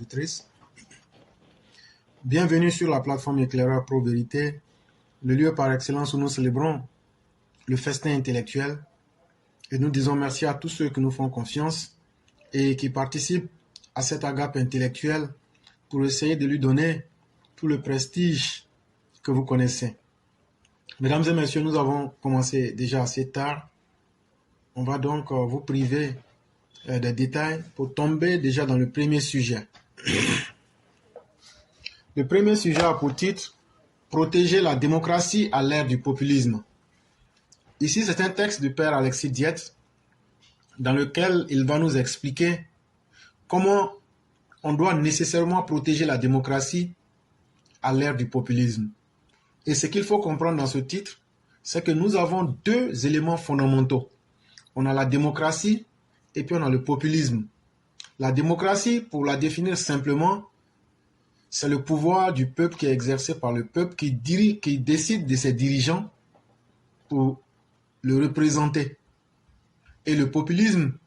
auditrices. Bienvenue sur la plateforme Éclaireur Pro Vérité, le lieu par excellence où nous célébrons le festin intellectuel. Et nous disons merci à tous ceux qui nous font confiance et qui participent à cette agape intellectuelle pour essayer de lui donner tout le prestige que vous connaissez. Mesdames et messieurs, nous avons commencé déjà assez tard. On va donc vous priver des détails pour tomber déjà dans le premier sujet. Le premier sujet a pour titre « Protéger la démocratie à l'ère du populisme ». Ici, c'est un texte du père Alexis Dietz dans lequel il va nous expliquer comment on doit nécessairement protéger la démocratie à l'ère du populisme. Et ce qu'il faut comprendre dans ce titre, c'est que nous avons deux éléments fondamentaux. On a la démocratie et puis on a le populisme. La démocratie, pour la définir simplement, c'est le pouvoir du peuple qui est exercé par le peuple qui décide de ses dirigeants pour le représenter. Et le populisme,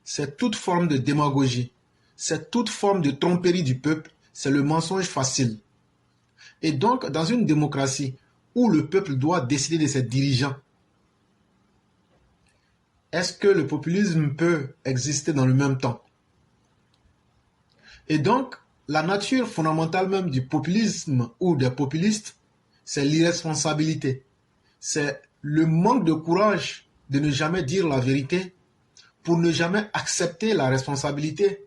c'est toute forme de démagogie, c'est toute forme de tromperie du peuple, c'est le mensonge facile. Et donc, dans une démocratie où le peuple doit décider de ses dirigeants, est-ce que le populisme peut exister dans le même temps? Et donc, la nature fondamentale même du populisme ou des populistes, c'est l'irresponsabilité. C'est le manque de courage de ne jamais dire la vérité pour ne jamais accepter la responsabilité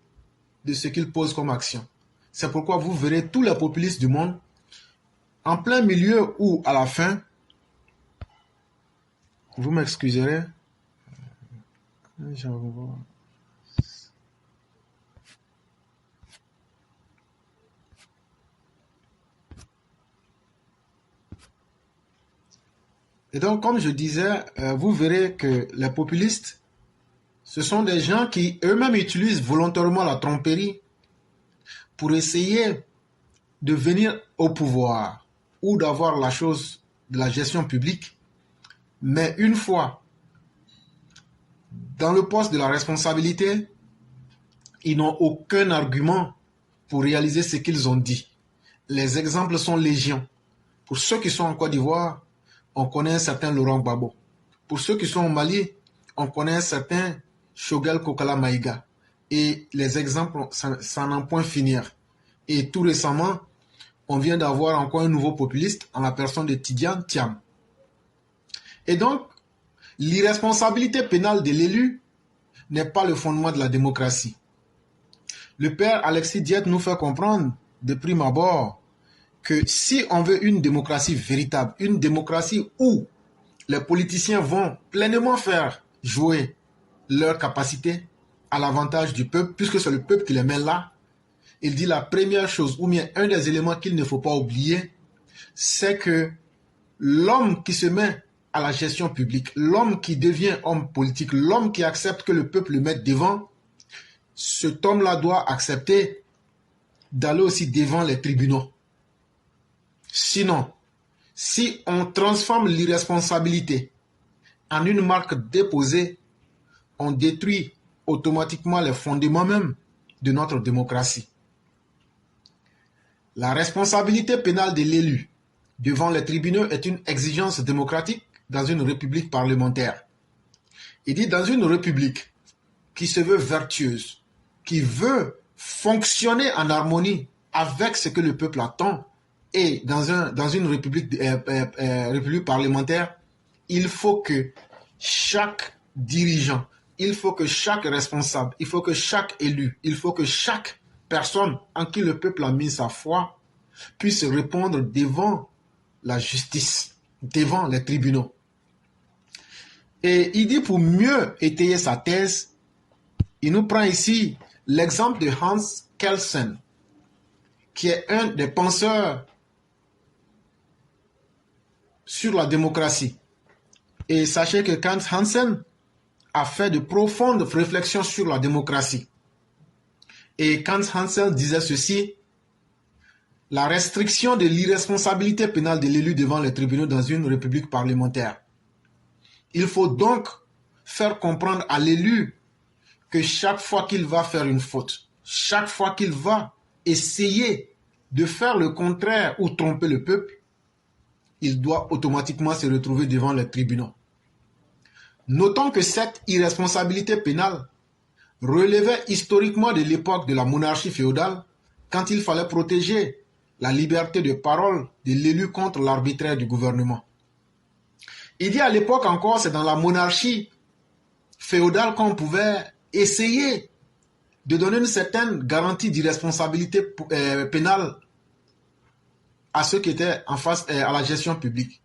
de ce qu'ils posent comme action. C'est pourquoi vous verrez tous les populistes du monde en plein milieu ou à la fin, vous m'excuserez, et donc, comme je disais, vous verrez que les populistes, ce sont des gens qui eux-mêmes utilisent volontairement la tromperie pour essayer de venir au pouvoir ou d'avoir la chose de la gestion publique. Mais une fois dans le poste de la responsabilité, ils n'ont aucun argument pour réaliser ce qu'ils ont dit. Les exemples sont légion. Pour ceux qui sont en Côte d'Ivoire, on connaît un certain Laurent Gbagbo. Pour ceux qui sont au Mali, on connaît un certain Choguel Kokala Maïga. Et les exemples, ça n'en point finir. Et tout récemment, on vient d'avoir encore un nouveau populiste en la personne de Tidiane Thiam. Et donc, l'irresponsabilité pénale de l'élu n'est pas le fondement de la démocratie. Le père Alexis Dietz nous fait comprendre de prime abord que si on veut une démocratie véritable, une démocratie où les politiciens vont pleinement faire jouer leur capacité à l'avantage du peuple, puisque c'est le peuple qui les met là, il dit la première chose, ou bien un des éléments qu'il ne faut pas oublier, c'est que l'homme qui se met à la gestion publique, l'homme qui devient homme politique, l'homme qui accepte que le peuple le mette devant, cet homme-là doit accepter d'aller aussi devant les tribunaux. Sinon, si on transforme l'irresponsabilité en une marque déposée, on détruit automatiquement les fondements même de notre démocratie. La responsabilité pénale de l'élu devant les tribunaux est une exigence démocratique dans une république parlementaire. Il dit dans une république qui se veut vertueuse, qui veut fonctionner en harmonie avec ce que le peuple attend, et dans une république, république parlementaire, il faut que chaque dirigeant, il faut que chaque responsable, il faut que chaque élu, il faut que chaque personne en qui le peuple a mis sa foi puisse répondre devant la justice, devant les tribunaux. Et il dit pour mieux étayer sa thèse, il nous prend ici l'exemple de Hans Kelsen, qui est un des penseurs sur la démocratie. Et sachez que Kant Hansen a fait de profondes réflexions sur la démocratie. Et Kant Hansen disait ceci: la restriction de l'irresponsabilité pénale de l'élu devant les tribunaux dans une république parlementaire. Il faut donc faire comprendre à l'élu que chaque fois qu'il va faire une faute, chaque fois qu'il va essayer de faire le contraire ou tromper le peuple, il doit automatiquement se retrouver devant les tribunaux. Notons que cette irresponsabilité pénale relevait historiquement de l'époque de la monarchie féodale, quand il fallait protéger la liberté de parole de l'élu contre l'arbitraire du gouvernement. Il dit à l'époque encore, c'est dans la monarchie féodale qu'on pouvait essayer de donner une certaine garantie d'irresponsabilité pénale à ceux qui étaient en face à la gestion publique.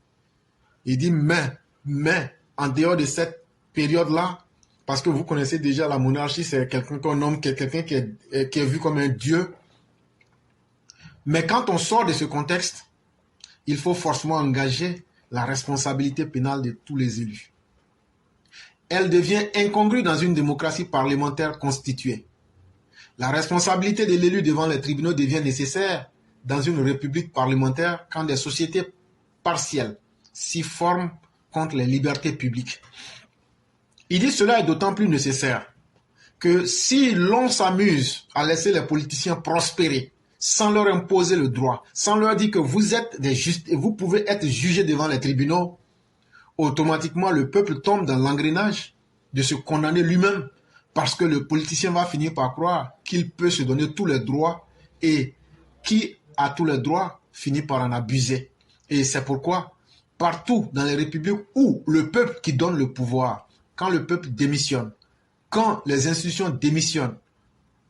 Il dit mais en dehors de cette période-là, parce que vous connaissez déjà la monarchie, c'est quelqu'un qu'on nomme, quelqu'un qui est vu comme un dieu. Mais quand on sort de ce contexte, il faut forcément engager la responsabilité pénale de tous les élus. Elle devient incongrue dans une démocratie parlementaire constituée. La responsabilité de l'élu devant les tribunaux devient nécessaire dans une république parlementaire quand des sociétés partielles s'y forment contre les libertés publiques. Il dit cela est d'autant plus nécessaire que si l'on s'amuse à laisser les politiciens prospérer sans leur imposer le droit, sans leur dire que vous êtes des justes et vous pouvez être jugés devant les tribunaux, automatiquement le peuple tombe dans l'engrenage de se condamner lui-même parce que le politicien va finir par croire qu'il peut se donner tous les droits et qui a tous les droits finit par en abuser. Et c'est pourquoi partout dans les républiques où le peuple qui donne le pouvoir, quand le peuple démissionne, quand les institutions démissionnent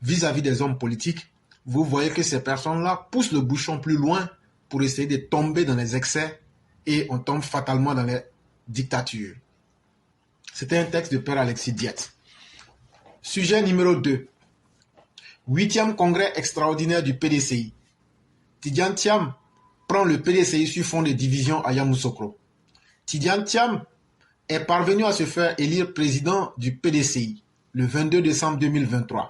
vis-à-vis des hommes politiques, vous voyez que ces personnes-là poussent le bouchon plus loin pour essayer de tomber dans les excès et on tombe fatalement dans les dictatures. C'était un texte de Père Alexis Diette. Sujet numéro 2. 8e congrès extraordinaire du PDCI. Tidjane Thiam prend le PDCI sur fond de division à Yamoussoukro. Tidjane Thiam est parvenu à se faire élire président du PDCI le 22 décembre 2023.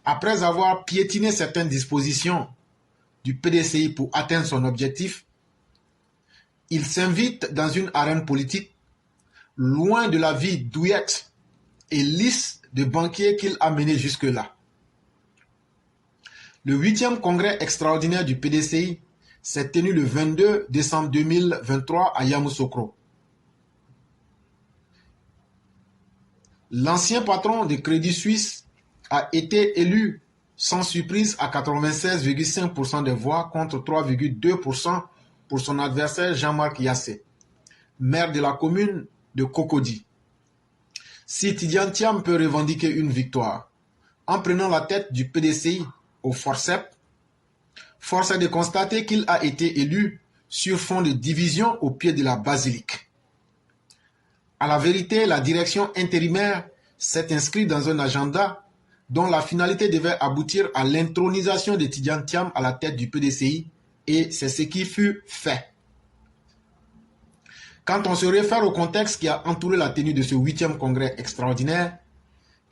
Après avoir piétiné certaines dispositions du PDCI pour atteindre son objectif, il s'invite dans une arène politique loin de la vie douillette et lisse de banquiers qu'il a mené jusque-là. Le 8e congrès extraordinaire du PDCI s'est tenu le 22 décembre 2023 à Yamoussoukro. L'ancien patron de Crédit Suisse a été élu sans surprise à 96,5% des voix contre 3,2% pour son adversaire Jean-Marc Yassé, maire de la commune de Cocody. Si Tidjane Thiam peut revendiquer une victoire en prenant la tête du PDCI au forceps, force est de constater qu'il a été élu sur fond de division au pied de la basilique. À la vérité, la direction intérimaire s'est inscrite dans un agenda dont la finalité devait aboutir à l'intronisation de Tidjane Thiam à la tête du PDCI, et c'est ce qui fut fait. Quand on se réfère au contexte qui a entouré la tenue de ce 8e congrès extraordinaire,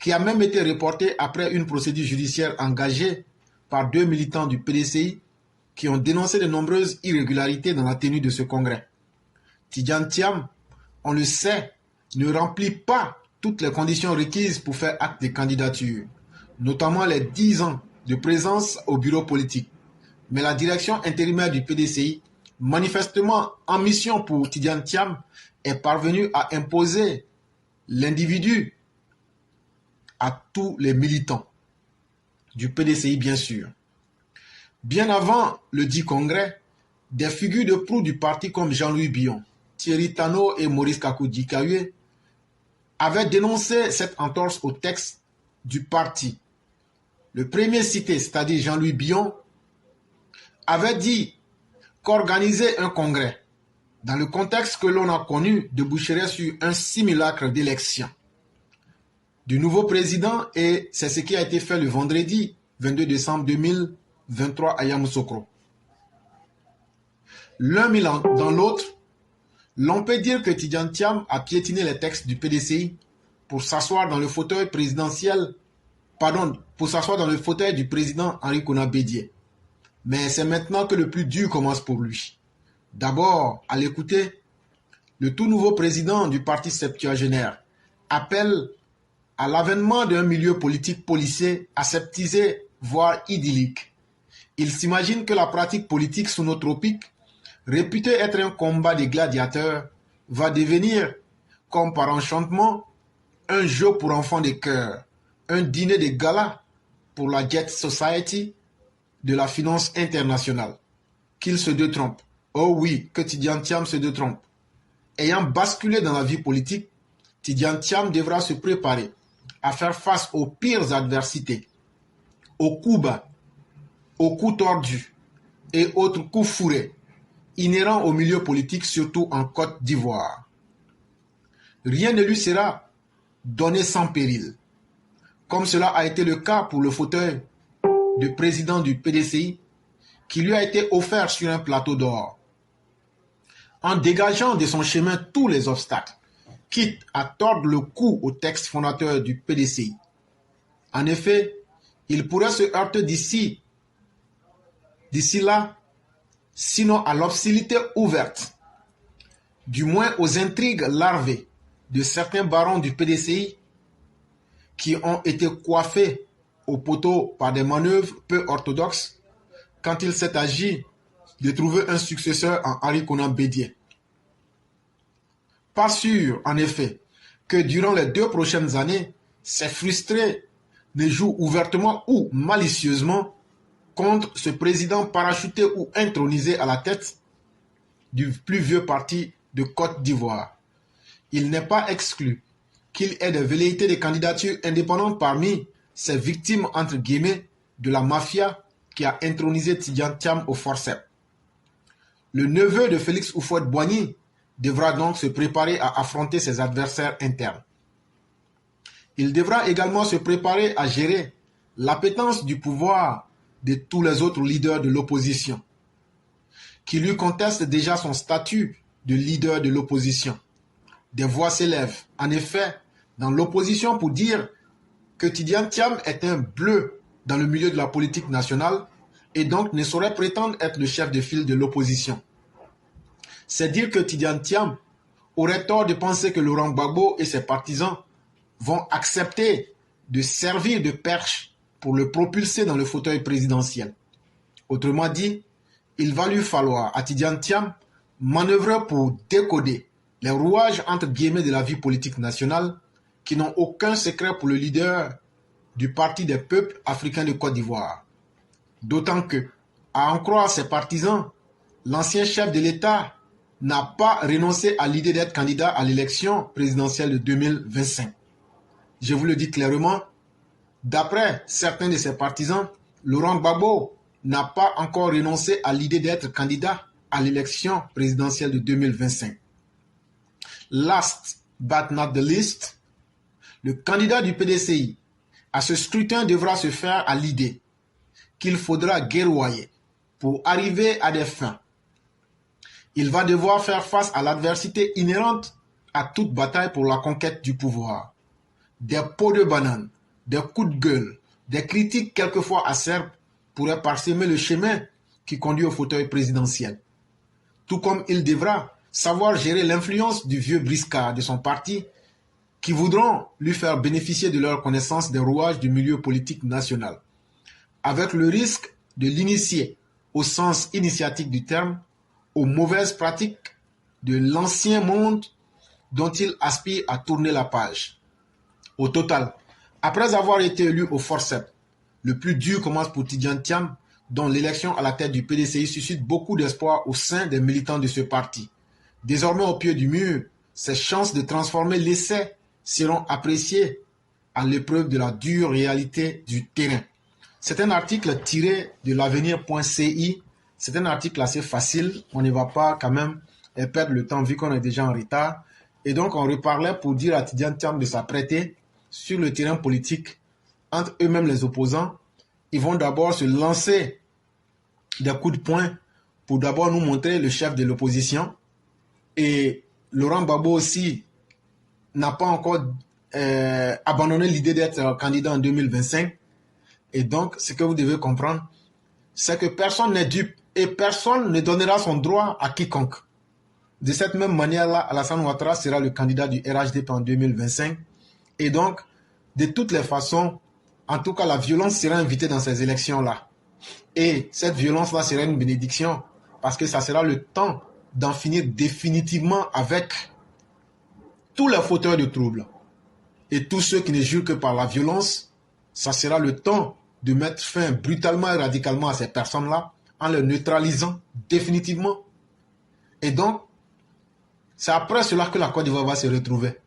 qui a même été reporté après une procédure judiciaire engagée par 2 militants du PDCI qui ont dénoncé de nombreuses irrégularités dans la tenue de ce congrès. Tidjane Thiam, on le sait, ne remplit pas toutes les conditions requises pour faire acte de candidature, notamment les 10 ans de présence au bureau politique. Mais la direction intérimaire du PDCI, manifestement en mission pour Tidjane Thiam, est parvenue à imposer l'individu à tous les militants du PDCI, bien sûr. Bien avant le dit congrès, des figures de proue du parti comme Jean-Louis Billon, Thierry Tano et Maurice Kakou-Dikaoué avaient dénoncé cette entorse au texte du parti. Le premier cité, c'est-à-dire Jean-Louis Billon, avait dit qu'organiser un congrès, dans le contexte que l'on a connu, déboucherait sur un simulacre d'élection du nouveau président, et c'est ce qui a été fait le vendredi 22 décembre 2023 à Yamoussoukro. L'un mis dans l'autre, l'on peut dire que Tidjane Thiam a piétiné les textes du PDCI pour s'asseoir dans le fauteuil présidentiel, pour s'asseoir dans le fauteuil du président Henri Konan Bédié. Mais c'est maintenant que le plus dur commence pour lui. D'abord, à l'écouter, le tout nouveau président du parti septuagénaire appelle à l'avènement d'un milieu politique policé, aseptisé, voire idyllique, Il s'imagine que la pratique politique sonotropique, réputée être un combat des gladiateurs, va devenir, comme par enchantement, un jeu pour enfants de cœur, un dîner de gala pour la Jet Society de la finance internationale. Qu'il se détrompe. Oh oui, que Tidiane Thiam se détrompe. Ayant basculé dans la vie politique, Tidiane Thiam devra se préparer à faire face aux pires adversités, aux coups bas, aux coups tordus et autres coups fourrés, inhérents au milieu politique, surtout en Côte d'Ivoire. Rien ne lui sera donné sans péril, comme cela a été le cas pour le fauteuil de président du PDCI, qui lui a été offert sur un plateau d'or. En dégageant de son chemin tous les obstacles, quitte à tordre le cou au texte fondateur du PDCI. En effet, il pourrait se heurter d'ici là, sinon à l'hostilité ouverte, du moins aux intrigues larvées de certains barons du PDCI qui ont été coiffés au poteau par des manœuvres peu orthodoxes quand il s'est agi de trouver un successeur en Henri Konan Bédié. Pas sûr, en effet, que durant les 2 prochaines années, ces frustrés ne jouent ouvertement ou malicieusement contre ce président parachuté ou intronisé à la tête du plus vieux parti de Côte d'Ivoire. Il n'est pas exclu qu'il y ait des velléités de candidature indépendantes parmi ces victimes entre guillemets de la mafia qui a intronisé Tidiane Thiam au forceps. Le neveu de Félix Houphouët-Boigny devra donc se préparer à affronter ses adversaires internes. Il devra également se préparer à gérer l'appétence du pouvoir de tous les autres leaders de l'opposition, qui lui contestent déjà son statut de leader de l'opposition. Des voix s'élèvent, en effet, dans l'opposition pour dire que Tidiane Thiam est un bleu dans le milieu de la politique nationale et donc ne saurait prétendre être le chef de file de l'opposition. C'est dire que Tidiane Thiam aurait tort de penser que Laurent Gbagbo et ses partisans vont accepter de servir de perche pour le propulser dans le fauteuil présidentiel. Autrement dit, il va lui falloir à Tidiane Thiam manœuvrer pour décoder les rouages entre guillemets de la vie politique nationale qui n'ont aucun secret pour le leader du Parti des peuples africains de Côte d'Ivoire. D'autant que, à en croire ses partisans, l'ancien chef de l'État n'a pas renoncé à l'idée d'être candidat à l'élection présidentielle de 2025. Je vous le dis clairement, d'après certains de ses partisans, Laurent Gbagbo n'a pas encore renoncé à l'idée d'être candidat à l'élection présidentielle de 2025. Last but not the least, le candidat du PDCI à ce scrutin devra se faire à l'idée qu'il faudra guerroyer pour arriver à des fins. Il va devoir faire face à l'adversité inhérente à toute bataille pour la conquête du pouvoir. Des pots de banane, des coups de gueule, des critiques quelquefois acerbes pourraient parsemer le chemin qui conduit au fauteuil présidentiel. Tout comme il devra savoir gérer l'influence du vieux briscard de son parti qui voudront lui faire bénéficier de leur connaissance des rouages du milieu politique national, avec le risque de l'initier, au sens initiatique du terme, aux mauvaises pratiques de l'ancien monde dont il aspire à tourner la page. Au total, après avoir été élu au forceps, le plus dur commence pour Tidiane Thiam, dont l'élection à la tête du PDCI suscite beaucoup d'espoir au sein des militants de ce parti. Désormais au pied du mur, ses chances de transformer l'essai seront appréciées à l'épreuve de la dure réalité du terrain. C'est un article tiré de l'avenir.ci. C'est un article assez facile. On ne va pas quand même perdre le temps vu qu'on est déjà en retard. Et donc on reparlait pour dire à Tidiane Thiam de s'apprêter sur le terrain politique entre eux-mêmes les opposants. Ils vont d'abord se lancer des coups de poing pour d'abord nous montrer le chef de l'opposition. Et Laurent Gbagbo aussi n'a pas encore abandonné l'idée d'être candidat en 2025. Et donc, ce que vous devez comprendre, c'est que personne n'est dupe et personne ne donnera son droit à quiconque. De cette même manière-là, Alassane Ouattara sera le candidat du RHDP en 2025. Et donc, de toutes les façons, en tout cas, la violence sera invitée dans ces élections-là. Et cette violence-là sera une bénédiction parce que ça sera le temps d'en finir définitivement avec tous les fauteurs de troubles. Et tous ceux qui ne jurent que par la violence, ça sera le temps de mettre fin brutalement et radicalement à ces personnes-là en les neutralisant définitivement. Et donc, c'est après cela que la Côte d'Ivoire va se retrouver.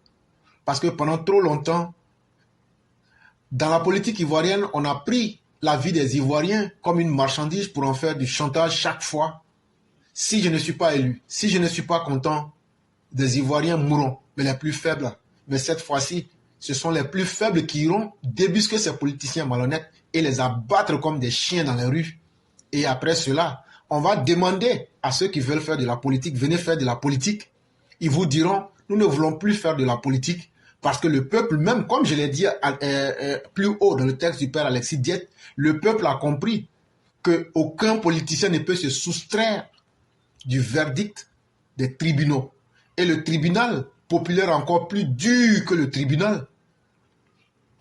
Parce que pendant trop longtemps, dans la politique ivoirienne, on a pris la vie des Ivoiriens comme une marchandise pour en faire du chantage chaque fois. Si je ne suis pas élu, si je ne suis pas content, des Ivoiriens mourront, mais les plus faibles. Mais cette fois-ci, ce sont les plus faibles qui iront débusquer ces politiciens malhonnêtes et les abattre comme des chiens dans les rues. Et après cela, on va demander à ceux qui veulent faire de la politique, venez faire de la politique. Ils vous diront, nous ne voulons plus faire de la politique parce que le peuple, même comme je l'ai dit plus haut dans le texte du père Alexis Diet, le peuple a compris qu'aucun politicien ne peut se soustraire du verdict des tribunaux. Et le tribunal populaire est encore plus dur que le tribunal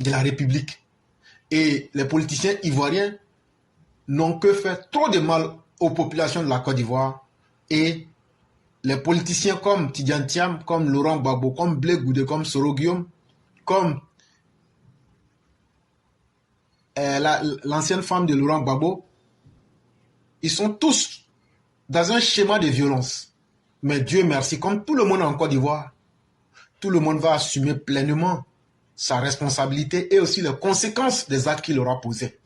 de la République. Et les politiciens ivoiriens n'ont que fait trop de mal aux populations de la Côte d'Ivoire. Et les politiciens comme Tidjane Thiam, comme Laurent Gbagbo, comme Blé Goudé, comme Soro Guillaume, comme l'ancienne femme de Laurent Gbagbo, ils sont tous dans un schéma de violence. Mais Dieu merci, comme tout le monde en Côte d'Ivoire, tout le monde va assumer pleinement sa responsabilité et aussi les conséquences des actes qu'il aura posés.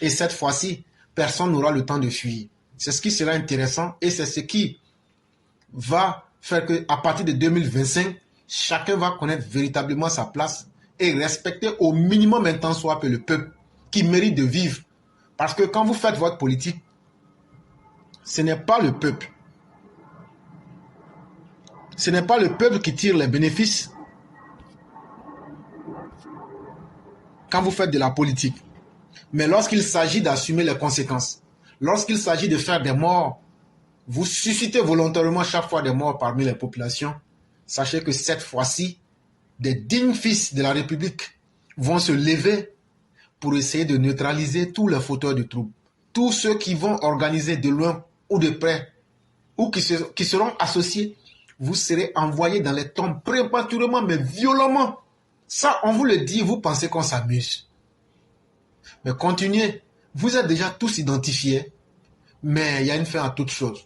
Et cette fois-ci, personne n'aura le temps de fuir. C'est ce qui sera intéressant et c'est ce qui va faire qu'à partir de 2025, chacun va connaître véritablement sa place et respecter au minimum un tant soit peu le peuple qui mérite de vivre. Parce que quand vous faites votre politique, ce n'est pas le peuple. Ce n'est pas le peuple qui tire les bénéfices quand vous faites de la politique. Mais lorsqu'il s'agit d'assumer les conséquences, lorsqu'il s'agit de faire des morts, vous suscitez volontairement chaque fois des morts parmi les populations. Sachez que cette fois-ci, des dignes fils de la République vont se lever pour essayer de neutraliser tous les fauteurs de troubles. Tous ceux qui vont organiser de loin ou de près, ou qui seront associés, vous serez envoyés dans les tombes prématurément, mais violemment. Ça, on vous le dit, vous pensez qu'on s'amuse. Mais continuez, vous êtes déjà tous identifiés, mais il y a une fin à toute chose.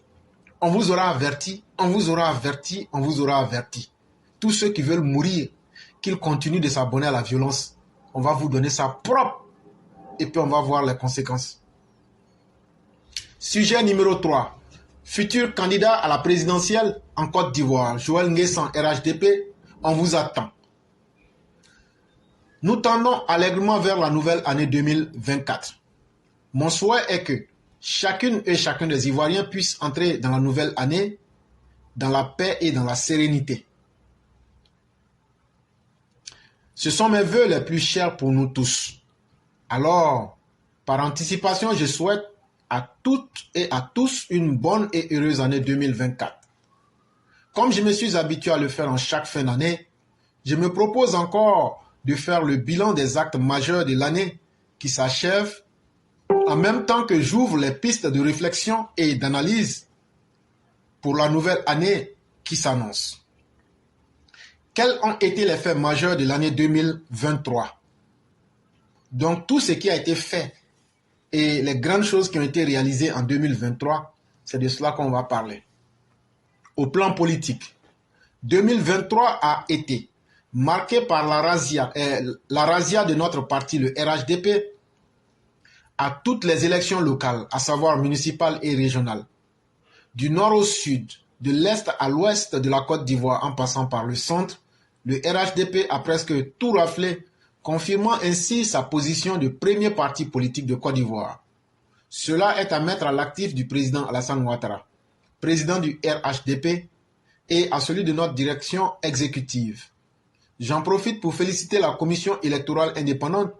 On vous aura averti, on vous aura averti, on vous aura averti. Tous ceux qui veulent mourir, qu'ils continuent de s'abonner à la violence. On va vous donner ça propre et puis on va voir les conséquences. Sujet numéro 3. Futur candidat à la présidentielle en Côte d'Ivoire, Joël Nguessan, RHDP, on vous attend. Nous tendons allègrement vers la nouvelle année 2024. Mon souhait est que chacune et chacun des Ivoiriens puisse entrer dans la nouvelle année dans la paix et dans la sérénité. Ce sont mes vœux les plus chers pour nous tous. Alors, par anticipation, je souhaite à toutes et à tous une bonne et heureuse année 2024. Comme je me suis habitué à le faire en chaque fin d'année, je me propose encore de faire le bilan des actes majeurs de l'année qui s'achève en même temps que j'ouvre les pistes de réflexion et d'analyse pour la nouvelle année qui s'annonce. Quels ont été les faits majeurs de l'année 2023? Donc tout ce qui a été fait et les grandes choses qui ont été réalisées en 2023, c'est de cela qu'on va parler. Au plan politique, 2023 a été marqué par la razzia de notre parti, le RHDP, à toutes les élections locales, à savoir municipales et régionales. Du nord au sud, de l'est à l'ouest de la Côte d'Ivoire en passant par le centre, le RHDP a presque tout raflé, confirmant ainsi sa position de premier parti politique de Côte d'Ivoire. Cela est à mettre à l'actif du président Alassane Ouattara, président du RHDP, et à celui de notre direction exécutive. J'en profite pour féliciter la commission électorale indépendante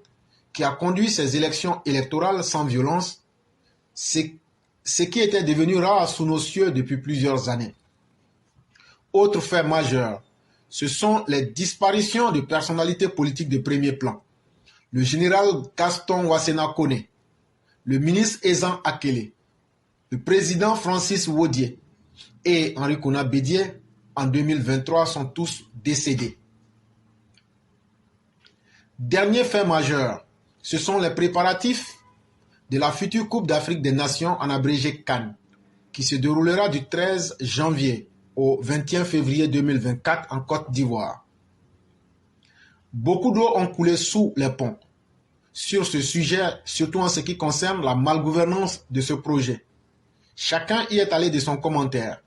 qui a conduit ces élections électorales sans violence, ce qui était devenu rare sous nos cieux depuis plusieurs années. Autre fait majeur, ce sont les disparitions de personnalités politiques de premier plan. Le général Gaston Ouassena Koné, le ministre Ezan Akele, le président Francis Wodié et Henri Konan Bédié en 2023 sont tous décédés. Dernier fait majeur, ce sont les préparatifs de la future Coupe d'Afrique des Nations en abrégé CAN, qui se déroulera du 13 janvier au 21 février 2024 en Côte d'Ivoire. Beaucoup d'eau ont coulé sous les ponts sur ce sujet, surtout en ce qui concerne la malgouvernance de ce projet. Chacun y est allé de son commentaire.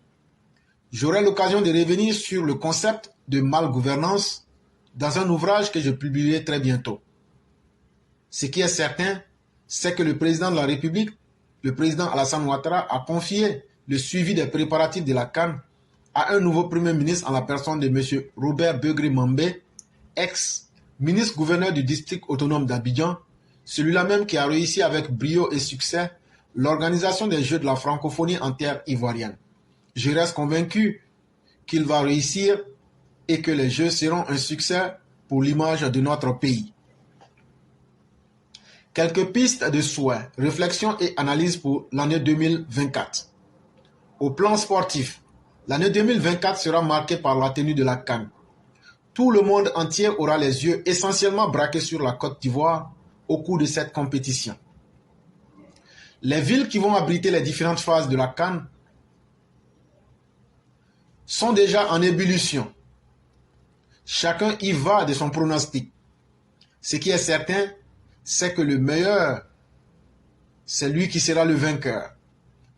J'aurai l'occasion de revenir sur le concept de malgouvernance dans un ouvrage que je publierai très bientôt. Ce qui est certain, c'est que le président de la République, le président Alassane Ouattara, a confié le suivi des préparatifs de la CAN à un nouveau Premier ministre en la personne de M. Robert Beugri Mambé, ex-ministre gouverneur du district autonome d'Abidjan, celui-là même qui a réussi avec brio et succès l'organisation des Jeux de la francophonie en terre ivoirienne. Je reste convaincu qu'il va réussir et que les Jeux seront un succès pour l'image de notre pays. Quelques pistes de souhaits, réflexions et analyses pour l'année 2024. Au plan sportif, l'année 2024 sera marquée par la tenue de la CAN. Tout le monde entier aura les yeux essentiellement braqués sur la Côte d'Ivoire au cours de cette compétition. Les villes qui vont abriter les différentes phases de la CAN sont déjà en ébullition. Chacun y va de son pronostic. Ce qui est certain, c'est que le meilleur, c'est lui qui sera le vainqueur.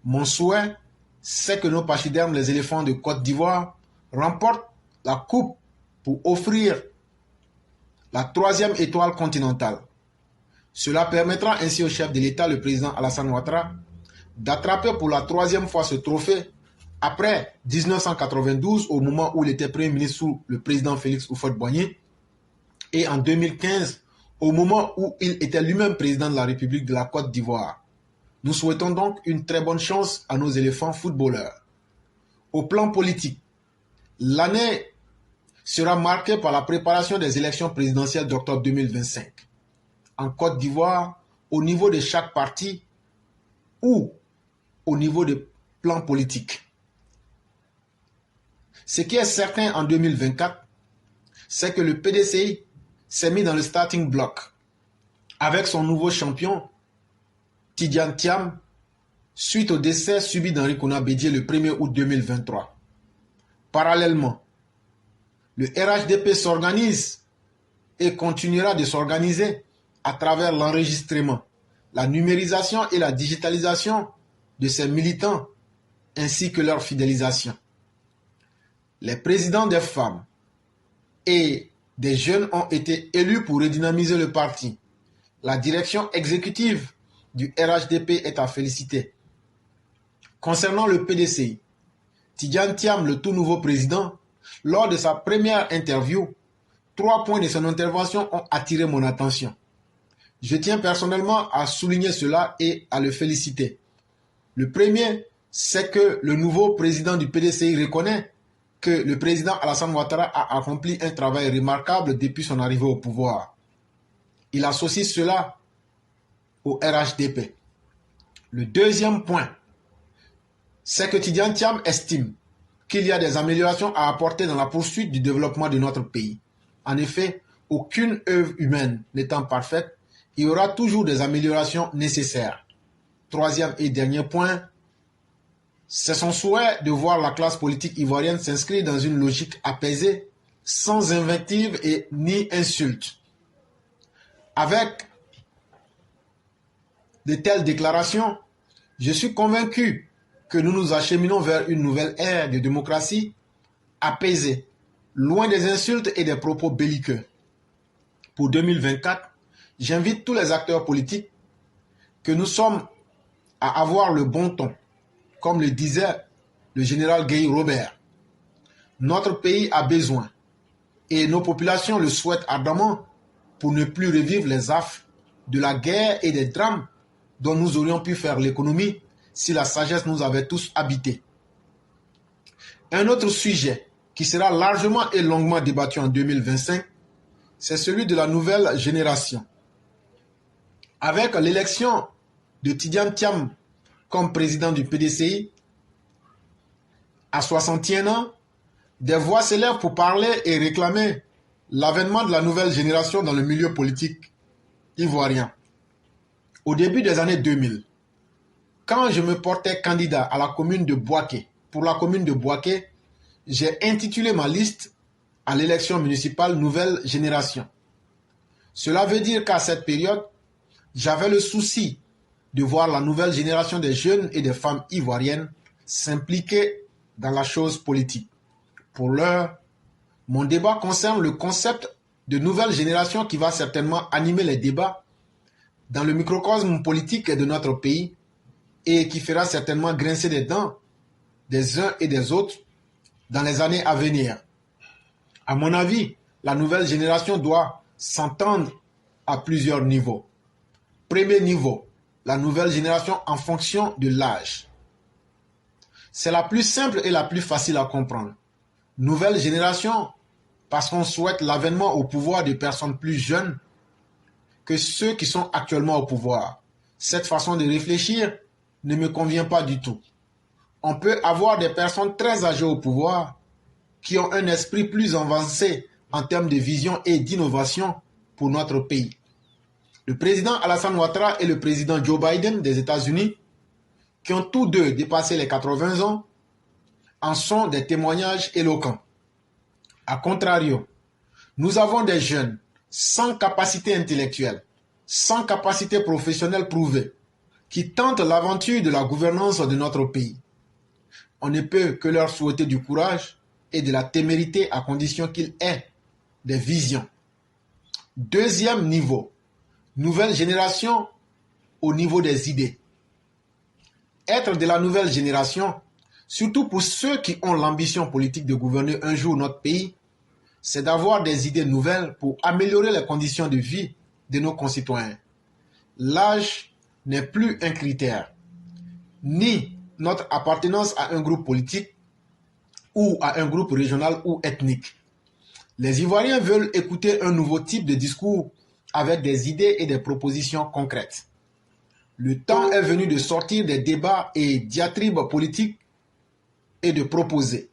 Mon souhait, c'est que nos pachydermes, les éléphants de Côte d'Ivoire, remportent la coupe pour offrir la 3e étoile continentale. Cela permettra ainsi au chef de l'État, le président Alassane Ouattara, d'attraper pour la 3e fois ce trophée après 1992, au moment où il était Premier ministre sous le président Félix Houphouët-Boigny, et en 2015, au moment où il était lui-même président de la République de la Côte d'Ivoire. Nous souhaitons donc une très bonne chance à nos éléphants footballeurs. Au plan politique, l'année sera marquée par la préparation des élections présidentielles d'octobre 2025. En Côte d'Ivoire, au niveau de chaque parti ou au niveau des plans politiques. Ce qui est certain en 2024, c'est que le PDCI s'est mis dans le starting block avec son nouveau champion, Tidjane Thiam, suite au décès subi d'Henri Konan Bédié le 1er août 2023. Parallèlement, le RHDP s'organise et continuera de s'organiser à travers l'enregistrement, la numérisation et la digitalisation de ses militants ainsi que leur fidélisation. Les présidents des femmes et des jeunes ont été élus pour redynamiser le parti. La direction exécutive du RHDP est à féliciter. Concernant le PDCI, Tidjane Thiam, le tout nouveau président, lors de sa première interview, 3 points de son intervention ont attiré mon attention. Je tiens personnellement à souligner cela et à le féliciter. Le premier, c'est que le nouveau président du PDCI reconnaît que le président Alassane Ouattara a accompli un travail remarquable depuis son arrivée au pouvoir. Il associe cela au RHDP. Le deuxième point, c'est que Tidjane Thiam estime qu'il y a des améliorations à apporter dans la poursuite du développement de notre pays. En effet, aucune œuvre humaine n'étant parfaite, il y aura toujours des améliorations nécessaires. Troisième et dernier point, c'est son souhait de voir la classe politique ivoirienne s'inscrire dans une logique apaisée, sans invective et ni insulte. Avec de telles déclarations, je suis convaincu que nous nous acheminons vers une nouvelle ère de démocratie apaisée, loin des insultes et des propos belliqueux. Pour 2024, j'invite tous les acteurs politiques que nous sommes à avoir le bon ton, comme le disait le général Guy Robert. Notre pays a besoin, et nos populations le souhaitent ardemment, pour ne plus revivre les affres de la guerre et des drames dont nous aurions pu faire l'économie si la sagesse nous avait tous habités. Un autre sujet qui sera largement et longuement débattu en 2025, c'est celui de la nouvelle génération. Avec l'élection de Tidiane Thiam comme président du PDCI, à 61 ans, des voix s'élèvent pour parler et réclamer l'avènement de la nouvelle génération dans le milieu politique ivoirien. Au début des années 2000, quand je me portais candidat à la commune de Bouaké, pour la commune de Bouaké, j'ai intitulé ma liste à l'élection municipale Nouvelle Génération. Cela veut dire qu'à cette période, j'avais le souci de voir la nouvelle génération des jeunes et des femmes ivoiriennes s'impliquer dans la chose politique. Pour l'heure, mon débat concerne le concept de nouvelle génération qui va certainement animer les débats dans le microcosme politique de notre pays et qui fera certainement grincer des dents des uns et des autres dans les années à venir. À mon avis, la nouvelle génération doit s'entendre à plusieurs niveaux. Premier niveau, la nouvelle génération en fonction de l'âge. C'est la plus simple et la plus facile à comprendre. Nouvelle génération parce qu'on souhaite l'avènement au pouvoir de personnes plus jeunes que ceux qui sont actuellement au pouvoir. Cette façon de réfléchir ne me convient pas du tout. On peut avoir des personnes très âgées au pouvoir qui ont un esprit plus avancé en termes de vision et d'innovation pour notre pays. Le président Alassane Ouattara et le président Joe Biden des États-Unis, qui ont tous deux dépassé les 80 ans, en sont des témoignages éloquents. A contrario, nous avons des jeunes sans capacité intellectuelle, sans capacité professionnelle prouvée, qui tentent l'aventure de la gouvernance de notre pays. On ne peut que leur souhaiter du courage et de la témérité à condition qu'ils aient des visions. Deuxième niveau, nouvelle génération au niveau des idées. Être de la nouvelle génération, surtout pour ceux qui ont l'ambition politique de gouverner un jour notre pays, c'est d'avoir des idées nouvelles pour améliorer les conditions de vie de nos concitoyens. L'âge n'est plus un critère, ni notre appartenance à un groupe politique ou à un groupe régional ou ethnique. Les Ivoiriens veulent écouter un nouveau type de discours avec des idées et des propositions concrètes. Le temps est venu de sortir des débats et diatribes politiques et de proposer.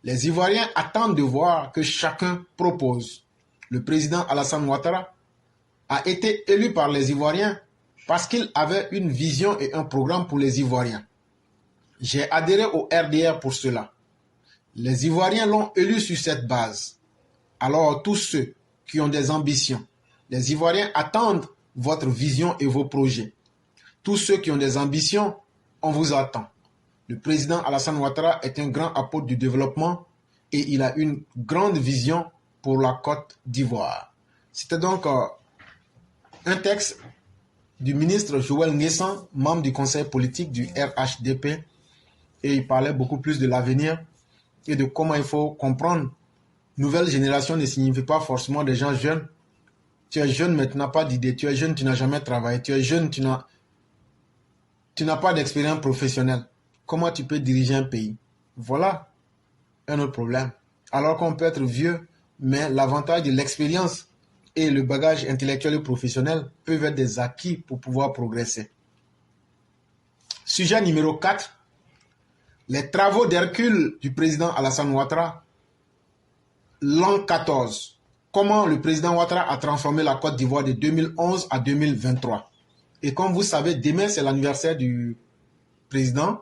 Les Ivoiriens attendent de voir que chacun propose. Le président Alassane Ouattara a été élu par les Ivoiriens parce qu'il avait une vision et un programme pour les Ivoiriens. J'ai adhéré au RDR pour cela. Les Ivoiriens l'ont élu sur cette base. Alors tous ceux qui ont des ambitions, les Ivoiriens attendent votre vision et vos projets. Tous ceux qui ont des ambitions, on vous attend. Le président Alassane Ouattara est un grand apôtre du développement et il a une grande vision pour la Côte d'Ivoire. C'était donc un texte du ministre Joël Nguessan, membre du conseil politique du RHDP, et il parlait beaucoup plus de l'avenir et de comment il faut comprendre. Nouvelle génération ne signifie pas forcément des gens jeunes. Tu es jeune mais tu n'as pas d'idée, tu es jeune, tu n'as jamais travaillé, tu es jeune, tu n'as pas d'expérience professionnelle. Comment tu peux diriger un pays? Voilà un autre problème. Alors qu'on peut être vieux, mais l'avantage de l'expérience et le bagage intellectuel et professionnel peuvent être des acquis pour pouvoir progresser. Sujet numéro 4. Les travaux d'Hercule du président Alassane Ouattara, l'an 14. Comment le président Ouattara a transformé la Côte d'Ivoire de 2011 à 2023. Et comme vous savez, demain c'est l'anniversaire du président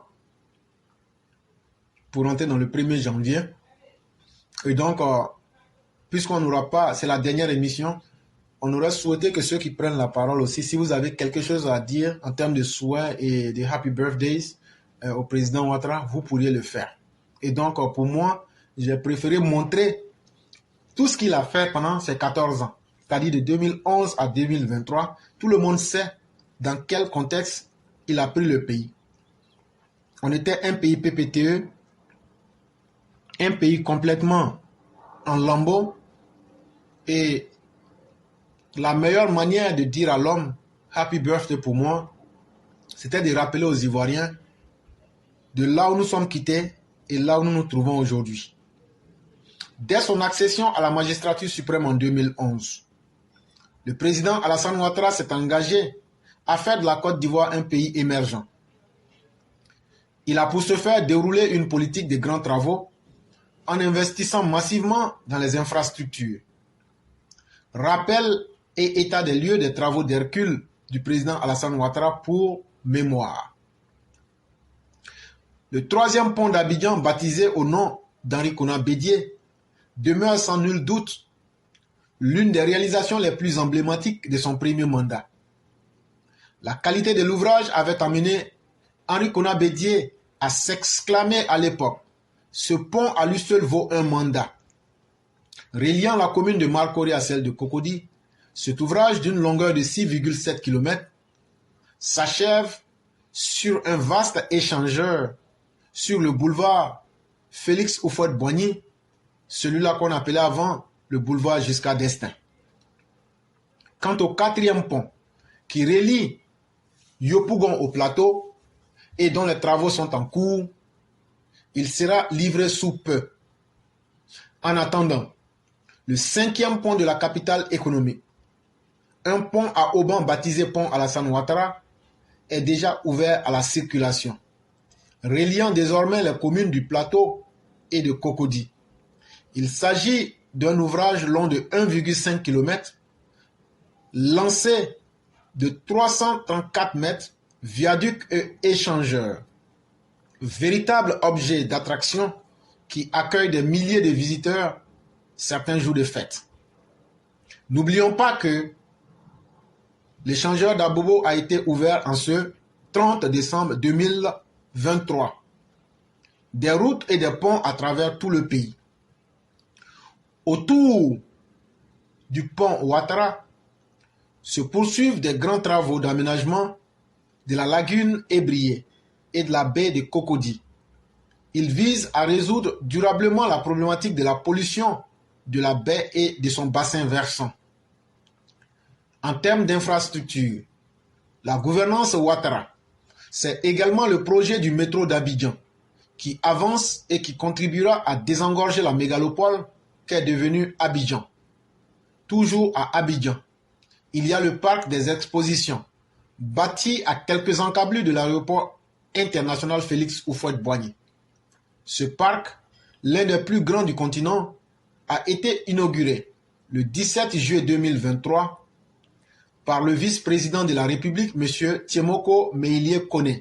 pour entrer dans le 1er janvier. Et donc, puisqu'on n'aura pas, c'est la dernière émission, on aurait souhaité que ceux qui prennent la parole aussi, si vous avez quelque chose à dire en termes de souhaits et de happy birthdays au président Ouattara, vous pourriez le faire. Et donc, pour moi, j'ai préféré montrer tout ce qu'il a fait pendant ces 14 ans, c'est-à-dire de 2011 à 2023. Tout le monde sait dans quel contexte il a pris le pays. On était un pays PPTE, un pays complètement en lambeaux, et la meilleure manière de dire à l'homme happy birthday pour moi, c'était de rappeler aux Ivoiriens de là où nous sommes quittés et là où nous nous trouvons aujourd'hui. Dès son accession à la magistrature suprême en 2011, le président Alassane Ouattara s'est engagé à faire de la Côte d'Ivoire un pays émergent. Il a pour ce faire déroulé une politique de grands travaux en investissant massivement dans les infrastructures. Rappel et état des lieux des travaux d'Hercule du président Alassane Ouattara pour mémoire. Le troisième pont d'Abidjan, baptisé au nom d'Henri Konan Bédié, demeure sans nul doute l'une des réalisations les plus emblématiques de son premier mandat. La qualité de l'ouvrage avait amené Henri Konan Bédié à s'exclamer à l'époque: ce pont à lui seul vaut un mandat. Reliant la commune de Marcory à celle de Cocody, cet ouvrage d'une longueur de 6,7 km s'achève sur un vaste échangeur sur le boulevard Félix Houphouët-Boigny, celui-là qu'on appelait avant le boulevard Giscard d'Estaing. Quant au quatrième pont, qui relie Yopougon au plateau et dont les travaux sont en cours, il sera livré sous peu. En attendant, le cinquième pont de la capitale économique, un pont à Auban baptisé pont Alassane Ouattara, est déjà ouvert à la circulation, reliant désormais les communes du plateau et de Cocody. Il s'agit d'un ouvrage long de 1,5 km, lancé de 334 mètres, viaduc et échangeur. Véritable objet d'attraction qui accueille des milliers de visiteurs certains jours de fête. N'oublions pas que l'échangeur d'Abobo a été ouvert en ce 30 décembre 2023. Des routes et des ponts à travers tout le pays. Autour du pont Ouattara se poursuivent des grands travaux d'aménagement de la lagune Ébrié et de la baie de Cocody. Il vise à résoudre durablement la problématique de la pollution de la baie et de son bassin versant. En termes d'infrastructure, la gouvernance Ouattara, c'est également le projet du métro d'Abidjan qui avance et qui contribuera à désengorger la mégalopole qu'est devenue Abidjan. Toujours à Abidjan, il y a le parc des expositions, bâti à quelques encablures de l'aéroport international Félix Houphouët-Boigny. Ce parc, l'un des plus grands du continent, a été inauguré le 17 juillet 2023 par le vice-président de la République, M. Tiemoko Meïlie Kone.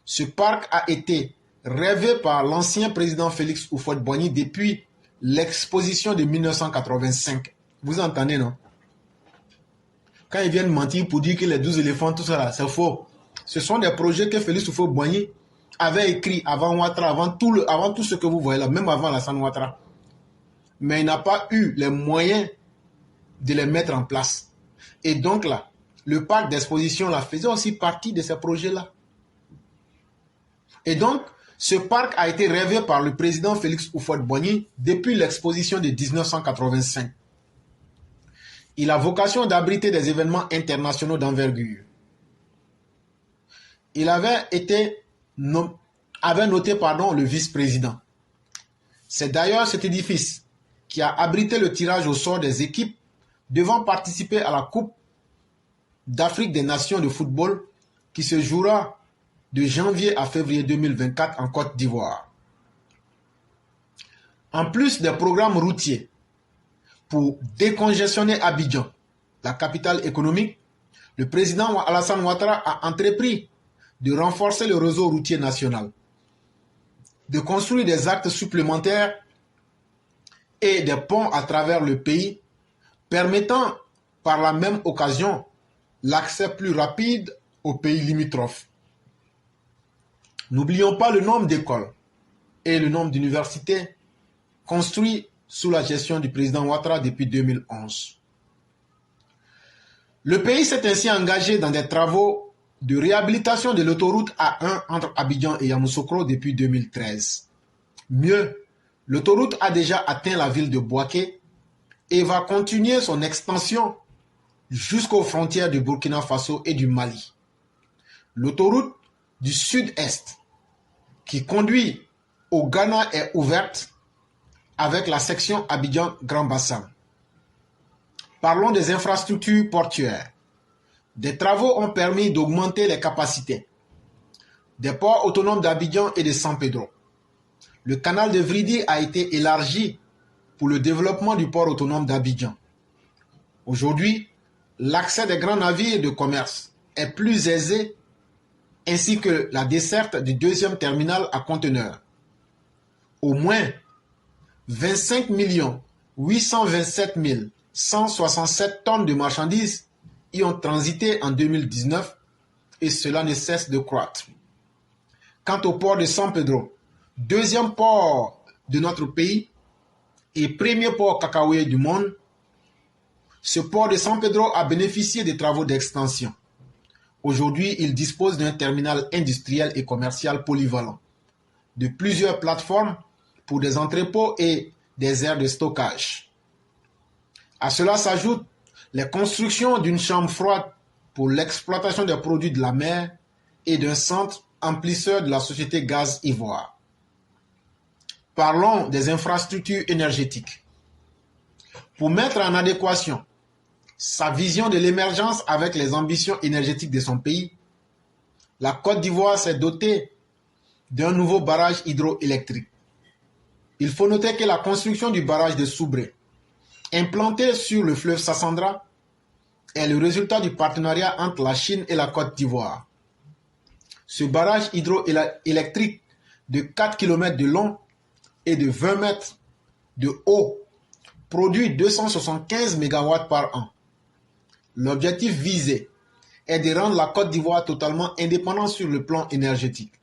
Ce parc a été rêvé par l'ancien président Félix Houphouët-Boigny depuis l'exposition de 1985. Vous entendez, non? Quand ils viennent mentir pour dire que les 12 éléphants, tout ça là, c'est faux. Ce sont des projets que Félix Houphouët-Boigny avait écrits avant Ouattara, avant tout ce que vous voyez là, même avant Alassane Ouattara. Mais il n'a pas eu les moyens de les mettre en place. Et donc là, le parc d'exposition là faisait aussi partie de ces projets-là. Et donc, ce parc a été rêvé par le président Félix Houphouët-Boigny depuis l'exposition de 1985. Il a vocation d'abriter des événements internationaux d'envergure. Il avait noté le vice-président. C'est d'ailleurs cet édifice qui a abrité le tirage au sort des équipes devant participer à la Coupe d'Afrique des Nations de football qui se jouera de janvier à février 2024 en Côte d'Ivoire. En plus des programmes routiers pour décongestionner Abidjan, la capitale économique, le président Alassane Ouattara a entrepris de renforcer le réseau routier national, de construire des actes supplémentaires et des ponts à travers le pays, permettant par la même occasion l'accès plus rapide aux pays limitrophes. N'oublions pas le nombre d'écoles et le nombre d'universités construits sous la gestion du président Ouattara depuis 2011. Le pays s'est ainsi engagé dans des travaux de réhabilitation de l'autoroute A1 entre Abidjan et Yamoussoukro depuis 2013. Mieux, l'autoroute a déjà atteint la ville de Bouaké et va continuer son extension jusqu'aux frontières du Burkina Faso et du Mali. L'autoroute du sud-est qui conduit au Ghana est ouverte avec la section Abidjan-Grand Bassam. Parlons des infrastructures portuaires. Des travaux ont permis d'augmenter les capacités des ports autonomes d'Abidjan et de San Pedro. Le canal de Vridi a été élargi pour le développement du port autonome d'Abidjan. Aujourd'hui, l'accès des grands navires de commerce est plus aisé, ainsi que la desserte du deuxième terminal à conteneurs. Au moins 25 827 167 tonnes de marchandises y ont transité en 2019 et cela ne cesse de croître. Quant au port de San Pedro, deuxième port de notre pays et premier port cacaoyer du monde, ce port de San Pedro a bénéficié des travaux d'extension. Aujourd'hui, il dispose d'un terminal industriel et commercial polyvalent, de plusieurs plateformes pour des entrepôts et des aires de stockage. À cela s'ajoutent les constructions d'une chambre froide pour l'exploitation des produits de la mer et d'un centre emplisseur de la société Gaz Ivoire. Parlons des infrastructures énergétiques. Pour mettre en adéquation sa vision de l'émergence avec les ambitions énergétiques de son pays, la Côte d'Ivoire s'est dotée d'un nouveau barrage hydroélectrique. Il faut noter que la construction du barrage de Soubré, implanté sur le fleuve Sassandra, est le résultat du partenariat entre la Chine et la Côte d'Ivoire. Ce barrage hydroélectrique de 4 km de long et de 20 mètres de haut produit 275 MW par an. L'objectif visé est de rendre la Côte d'Ivoire totalement indépendante sur le plan énergétique.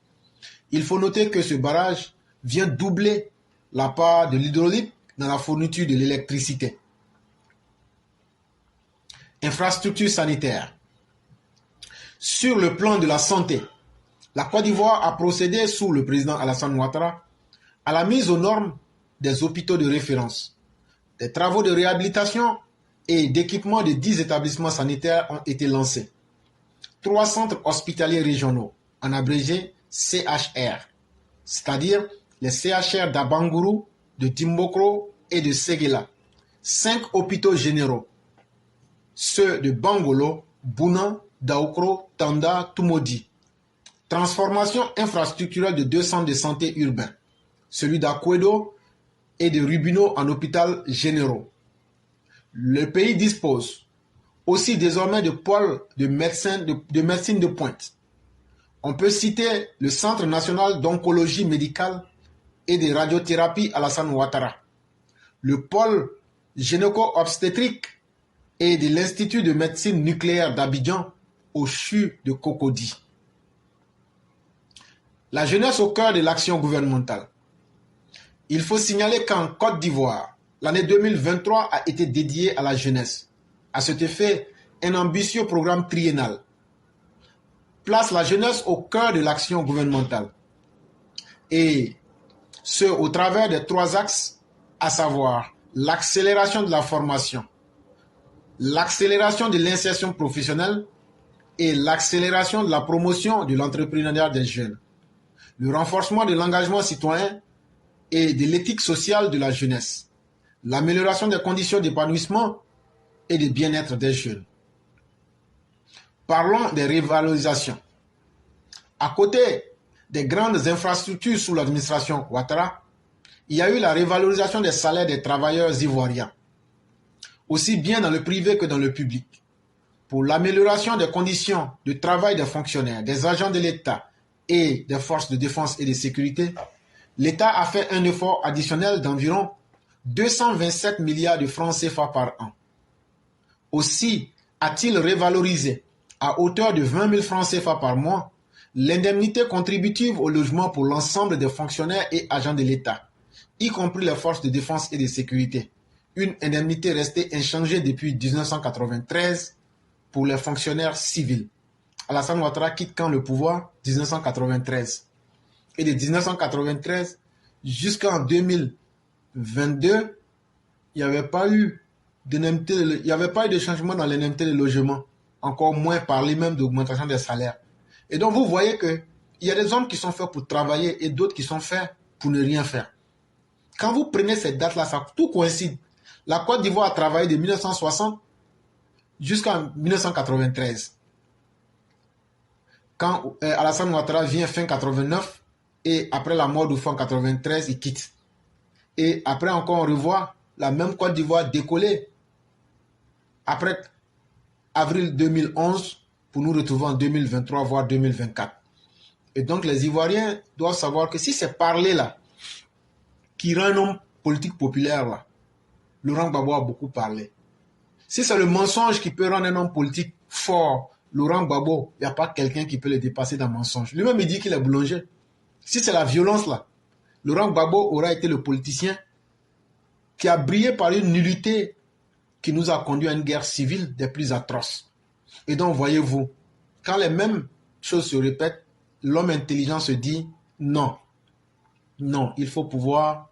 Il faut noter que ce barrage vient doubler la part de l'hydraulique dans la fourniture de l'électricité. Infrastructure sanitaire. Sur le plan de la santé, la Côte d'Ivoire a procédé sous le président Alassane Ouattara à la mise aux normes des hôpitaux de référence. Des travaux de réhabilitation et d'équipement de 10 établissements sanitaires ont été lancés. 3 centres hospitaliers régionaux, en abrégé CHR, c'est-à-dire les CHR d'Abangourou, de Timbokro et de Séguéla. 5 hôpitaux généraux, ceux de Bangolo, Bouna, Daoukro, Tanda, Tumodi. Transformation infrastructurelle de 2 centres de santé urbains, celui d'Akwedo et de Rubino en hôpital généraux. Le pays dispose aussi désormais de pôles de médecine de pointe. On peut citer le Centre national d'oncologie médicale et de radiothérapie Alassane Ouattara, le pôle gynéco-obstétrique et de l'Institut de médecine nucléaire d'Abidjan au CHU de Cocody. La jeunesse au cœur de l'action gouvernementale. Il faut signaler qu'en Côte d'Ivoire, l'année 2023 a été dédiée à la jeunesse. À cet effet, un ambitieux programme triennal place la jeunesse au cœur de l'action gouvernementale. Et ce, au travers des 3 axes, à savoir l'accélération de la formation, l'accélération de l'insertion professionnelle et l'accélération de la promotion de l'entrepreneuriat des jeunes, le renforcement de l'engagement citoyen et de l'éthique sociale de la jeunesse, l'amélioration des conditions d'épanouissement et de bien-être des jeunes. Parlons des revalorisations. À côté des grandes infrastructures sous l'administration Ouattara, il y a eu la revalorisation des salaires des travailleurs ivoiriens, aussi bien dans le privé que dans le public, pour l'amélioration des conditions de travail des fonctionnaires, des agents de l'État et des forces de défense et de sécurité. L'État a fait un effort additionnel d'environ 227 milliards de francs CFA par an. Aussi a-t-il revalorisé à hauteur de 20 000 francs CFA par mois l'indemnité contributive au logement pour l'ensemble des fonctionnaires et agents de l'État, y compris les forces de défense et de sécurité. Une indemnité restée inchangée depuis 1993 pour les fonctionnaires civils. Alassane Ouattara quitte quand le pouvoir? 1993. Et de 1993 jusqu'en 2022, il n'y avait pas eu de changement dans l'indemnité de logement, encore moins parler même d'augmentation des salaires. Et donc vous voyez qu'il y a des hommes qui sont faits pour travailler et d'autres qui sont faits pour ne rien faire. Quand vous prenez cette date-là, ça tout coïncide. La Côte d'Ivoire a travaillé de 1960 jusqu'en 1993. Quand Alassane Ouattara vient fin 89 et après la mort d'Oufou en 93, il quitte. Et après encore, on revoit la même Côte d'Ivoire décoller après avril 2011 pour nous retrouver en 2023, voire 2024. Et donc, les Ivoiriens doivent savoir que si c'est parler là qui rend un homme politique populaire là, Laurent Gbagbo a beaucoup parlé. Si c'est le mensonge qui peut rendre un homme politique fort, Laurent Gbagbo, il n'y a pas quelqu'un qui peut le dépasser dans le mensonge. Lui-même, il dit qu'il est boulanger. Si c'est la violence là, Laurent Gbagbo aura été le politicien qui a brillé par une nullité qui nous a conduit à une guerre civile des plus atroces. Et donc, voyez-vous, quand les mêmes choses se répètent, l'homme intelligent se dit non. Non, il faut pouvoir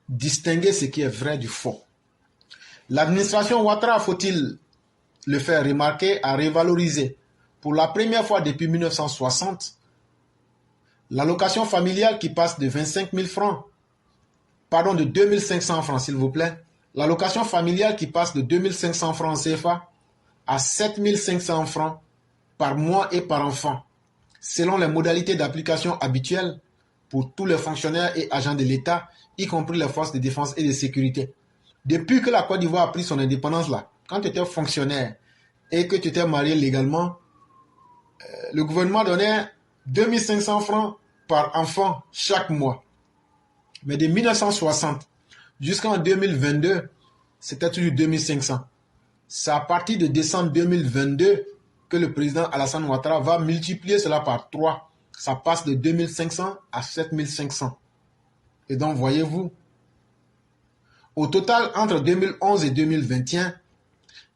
distinguer ce qui est vrai du faux. L'administration Ouattara, faut-il le faire remarquer, a révalorisé pour la première fois depuis 1960 l'allocation familiale qui passe de 25 000 francs, pardon, de 2500 francs s'il vous plaît, l'allocation familiale qui passe de 2500 francs CFA à 7500 francs par mois et par enfant, selon les modalités d'application habituelles pour tous les fonctionnaires et agents de l'État, y compris les forces de défense et de sécurité. Depuis que la Côte d'Ivoire a pris son indépendance là, quand tu étais fonctionnaire et que tu étais marié légalement, le gouvernement donnait 2500 francs par enfant chaque mois. Mais de 1960 jusqu'en 2022, c'était toujours 2500. C'est à partir de décembre 2022 que le président Alassane Ouattara va multiplier cela par 3. Ça passe de 2500 à 7500. Et donc, voyez-vous, au total, entre 2011 et 2021,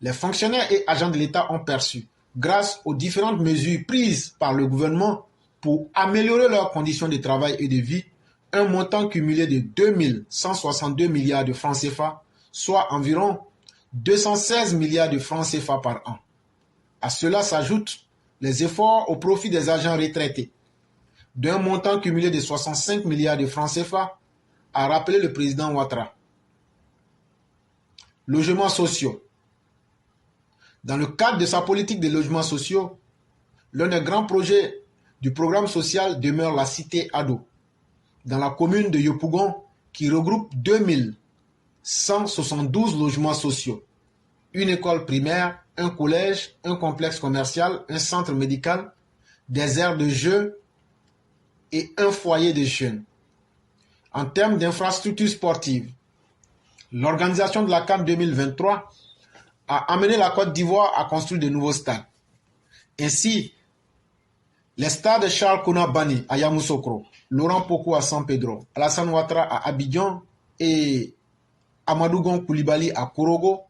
les fonctionnaires et agents de l'État ont perçu, grâce aux différentes mesures prises par le gouvernement pour améliorer leurs conditions de travail et de vie, un montant cumulé de 2162 milliards de francs CFA, soit environ 216 milliards de francs CFA par an. À cela s'ajoutent les efforts au profit des agents retraités, d'un montant cumulé de 65 milliards de francs CFA, a rappelé le président Ouattara. Logements sociaux. Dans le cadre de sa politique de logements sociaux, l'un des grands projets du programme social demeure la cité Ado, dans la commune de Yopougon, qui regroupe 2172 logements sociaux, une école primaire, un collège, un complexe commercial, un centre médical, des aires de jeu et un foyer de jeunes. En termes d'infrastructures sportives, l'organisation de la CAN 2023 a amené la Côte d'Ivoire à construire de nouveaux stades. Ainsi, les stades Charles Kouna Bani à Yamoussoukro, Laurent Pokou à San Pedro, Alassane Ouattara à Abidjan et Amadou Gon Koulibaly à Korogo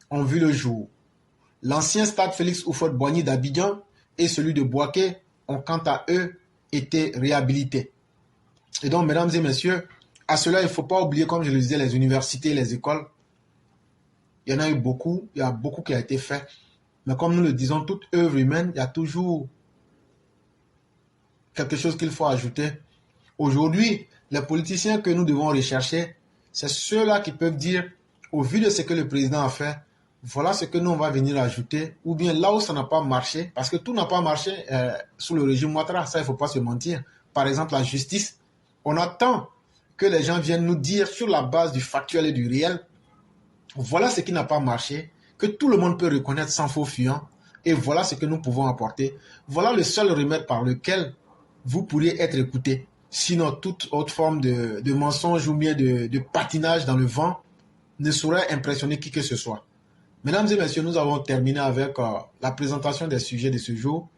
ont vu le jour. L'ancien stade Félix Houphouët-Boigny d'Abidjan et celui de Bouaké ont quant à eux été réhabilités. Et donc, mesdames et messieurs, à cela, il ne faut pas oublier, comme je le disais, les universités, les écoles. Il y en a eu beaucoup, il y a beaucoup qui a été fait. Mais comme nous le disons, toute œuvre humaine, il y a toujours quelque chose qu'il faut ajouter. Aujourd'hui, les politiciens que nous devons rechercher, c'est ceux-là qui peuvent dire, au vu de ce que le président a fait, voilà ce que nous on va venir ajouter, ou bien là où ça n'a pas marché, parce que tout n'a pas marché sous le régime Ouattara, ça il ne faut pas se mentir. Par exemple, la justice, on attend que les gens viennent nous dire sur la base du factuel et du réel, voilà ce qui n'a pas marché, que tout le monde peut reconnaître sans faux fuyant, et voilà ce que nous pouvons apporter. Voilà le seul remède par lequel vous pourriez être écouté. Sinon, toute autre forme de mensonge ou bien de patinage dans le vent ne saurait impressionner qui que ce soit. Mesdames et messieurs, nous avons terminé avec la présentation des sujets de ce jour.